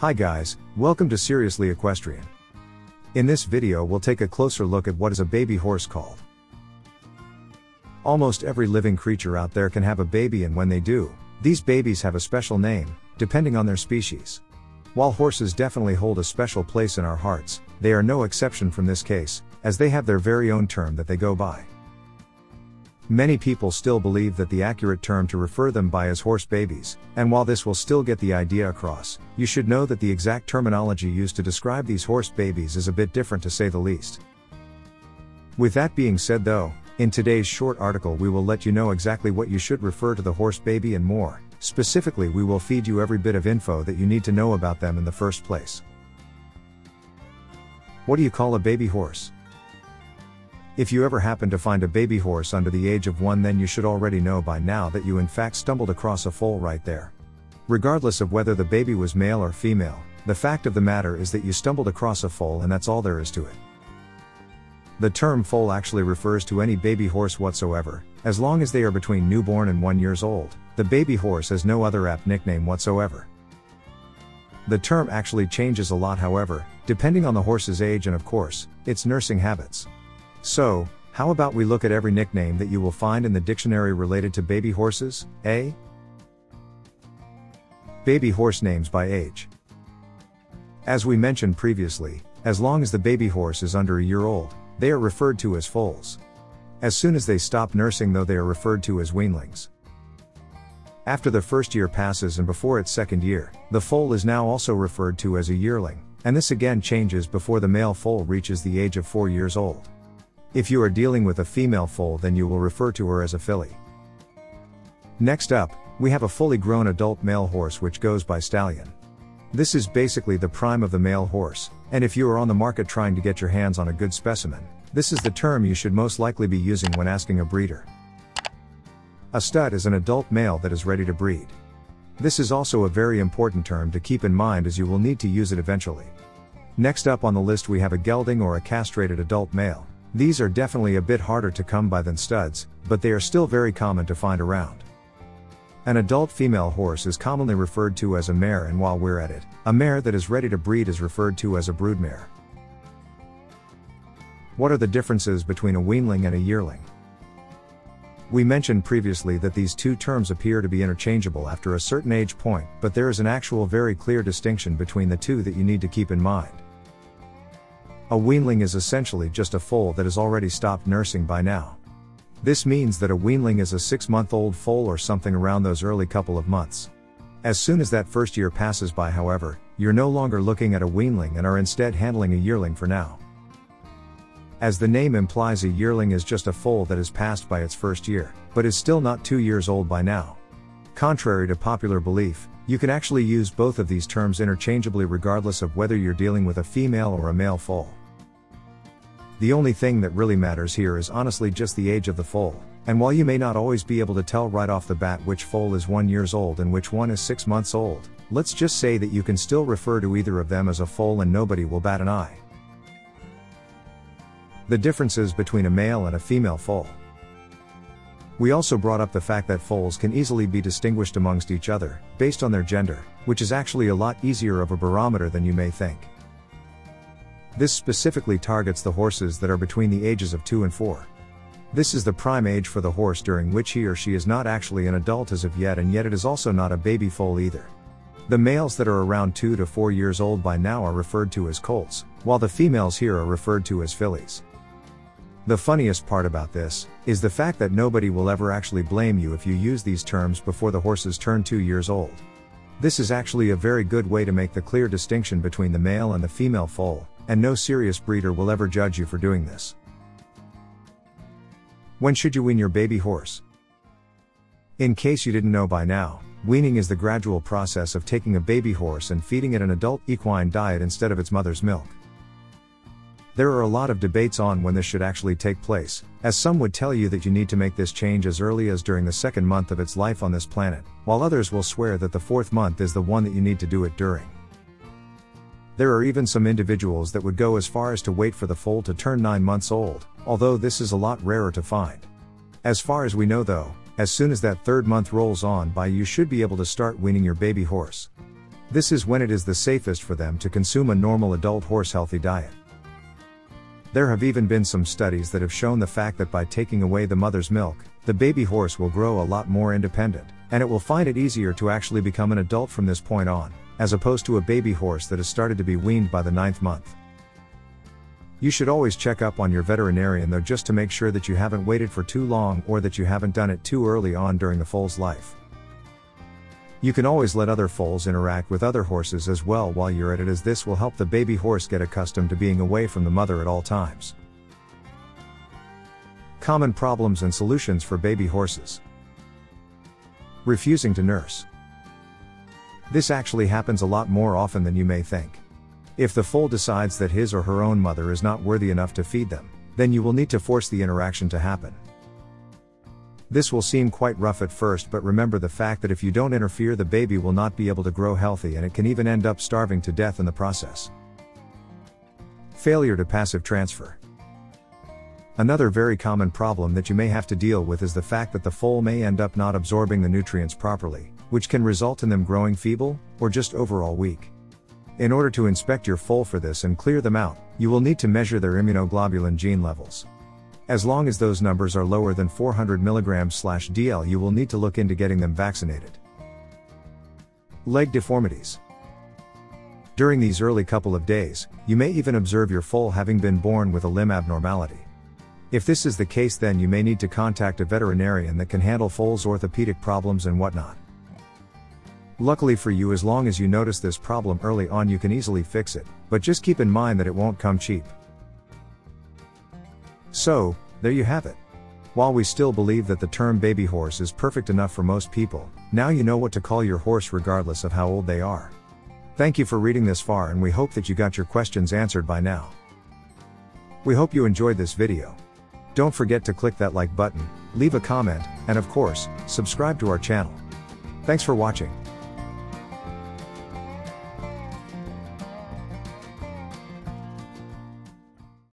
Hi guys, welcome to Seriously Equestrian. In this video we'll take a closer look at what is a baby horse called. Almost every living creature out there can have a baby, and when they do, these babies have a special name, depending on their species. While horses definitely hold a special place in our hearts, they are no exception from this case, as they have their very own term that they go by. Many people still believe that the accurate term to refer them by is horse babies, and while this will still get the idea across, you should know that the exact terminology used to describe these horse babies is a bit different, to say the least. With that being said though, in today's short article we will let you know exactly what you should refer to the horse baby and more. Specifically, we will feed you every bit of info that you need to know about them in the first place. What do you call a baby horse? If you ever happen to find a baby horse under the age of 1, then you should already know by now that you in fact stumbled across a foal right there. Regardless of whether the baby was male or female, the fact of the matter is that you stumbled across a foal, and that's all there is to it. The term foal actually refers to any baby horse whatsoever, as long as they are between newborn and 1 year old. The baby horse has no other apt nickname whatsoever. The term actually changes a lot, however, depending on the horse's age and of course, its nursing habits. So, how about we look at every nickname that you will find in the dictionary related to baby horses? Baby horse names by age. As we mentioned previously, as long as the baby horse is under a year old, they are referred to as foals. As soon as they stop nursing though, they are referred to as weanlings. After the first year passes and before its second year, the foal is now also referred to as a yearling, and this again changes before the male foal reaches the age of 4 years old. If you are dealing with a female foal, then you will refer to her as a filly. Next up, we have a fully grown adult male horse which goes by stallion. This is basically the prime of the male horse, and if you are on the market trying to get your hands on a good specimen, this is the term you should most likely be using when asking a breeder. A stud is an adult male that is ready to breed. This is also a very important term to keep in mind, as you will need to use it eventually. Next up on the list we have a gelding or a castrated adult male. These are definitely a bit harder to come by than studs, but they are still very common to find around. An adult female horse is commonly referred to as a mare, and while we're at it, a mare that is ready to breed is referred to as a broodmare. What are the differences between a weanling and a yearling? We mentioned previously that these two terms appear to be interchangeable after a certain age point, but there is an actual very clear distinction between the two that you need to keep in mind. A weanling is essentially just a foal that has already stopped nursing by now. This means that a weanling is a 6-month-old foal or something around those early couple of months. As soon as that first year passes by, however, you're no longer looking at a weanling and are instead handling a yearling for now. As the name implies, a yearling is just a foal that has passed by its first year, but is still not 2 years old by now. Contrary to popular belief, you can actually use both of these terms interchangeably regardless of whether you're dealing with a female or a male foal. The only thing that really matters here is honestly just the age of the foal, and while you may not always be able to tell right off the bat which foal is 1 year old and which one is 6 months old, let's just say that you can still refer to either of them as a foal and nobody will bat an eye. The differences between a male and a female foal. We also brought up the fact that foals can easily be distinguished amongst each other, based on their gender, which is actually a lot easier of a barometer than you may think. This specifically targets the horses that are between the ages of 2 and 4. This is the prime age for the horse during which he or she is not actually an adult as of yet, and yet it is also not a baby foal either. The males that are around 2 to 4 years old by now are referred to as colts, while the females here are referred to as fillies. The funniest part about this is the fact that nobody will ever actually blame you if you use these terms before the horses turn 2 years old. This is actually a very good way to make the clear distinction between the male and the female foal, and no serious breeder will ever judge you for doing this. When should you wean your baby horse? In case you didn't know by now, weaning is the gradual process of taking a baby horse and feeding it an adult equine diet instead of its mother's milk. There are a lot of debates on when this should actually take place, as some would tell you that you need to make this change as early as during the 2nd month of its life on this planet, while others will swear that the 4th month is the one that you need to do it during. There are even some individuals that would go as far as to wait for the foal to turn 9 months old, although this is a lot rarer to find. As far as we know though, as soon as that 3rd month rolls on by, you should be able to start weaning your baby horse. This is when it is the safest for them to consume a normal adult horse healthy diet. There have even been some studies that have shown the fact that by taking away the mother's milk, the baby horse will grow a lot more independent, and it will find it easier to actually become an adult from this point on, as opposed to a baby horse that has started to be weaned by the 9th month. You should always check up on your veterinarian though, just to make sure that you haven't waited for too long or that you haven't done it too early on during the foal's life. You can always let other foals interact with other horses as well while you're at it, as this will help the baby horse get accustomed to being away from the mother at all times. Common problems and solutions for baby horses. Refusing to nurse. This actually happens a lot more often than you may think. If the foal decides that his or her own mother is not worthy enough to feed them, then you will need to force the interaction to happen. This will seem quite rough at first, but remember the fact that if you don't interfere, the baby will not be able to grow healthy, and it can even end up starving to death in the process. Failure to passive transfer. Another very common problem that you may have to deal with is the fact that the foal may end up not absorbing the nutrients properly, which can result in them growing feeble, or just overall weak. In order to inspect your foal for this and clear them out, you will need to measure their immunoglobulin gene levels. As long as those numbers are lower than 400 mg/dl, you will need to look into getting them vaccinated. Leg deformities. During these early couple of days, you may even observe your foal having been born with a limb abnormality. If this is the case, then you may need to contact a veterinarian that can handle foal's orthopedic problems and whatnot. Luckily for you, as long as you notice this problem early on, you can easily fix it, but just keep in mind that it won't come cheap. So, there you have it. While we still believe that the term baby horse is perfect enough for most people, now you know what to call your horse regardless of how old they are. Thank you for reading this far, and we hope that you got your questions answered by now. We hope you enjoyed this video. Don't forget to click that like button, leave a comment, and of course, subscribe to our channel. Thanks for watching.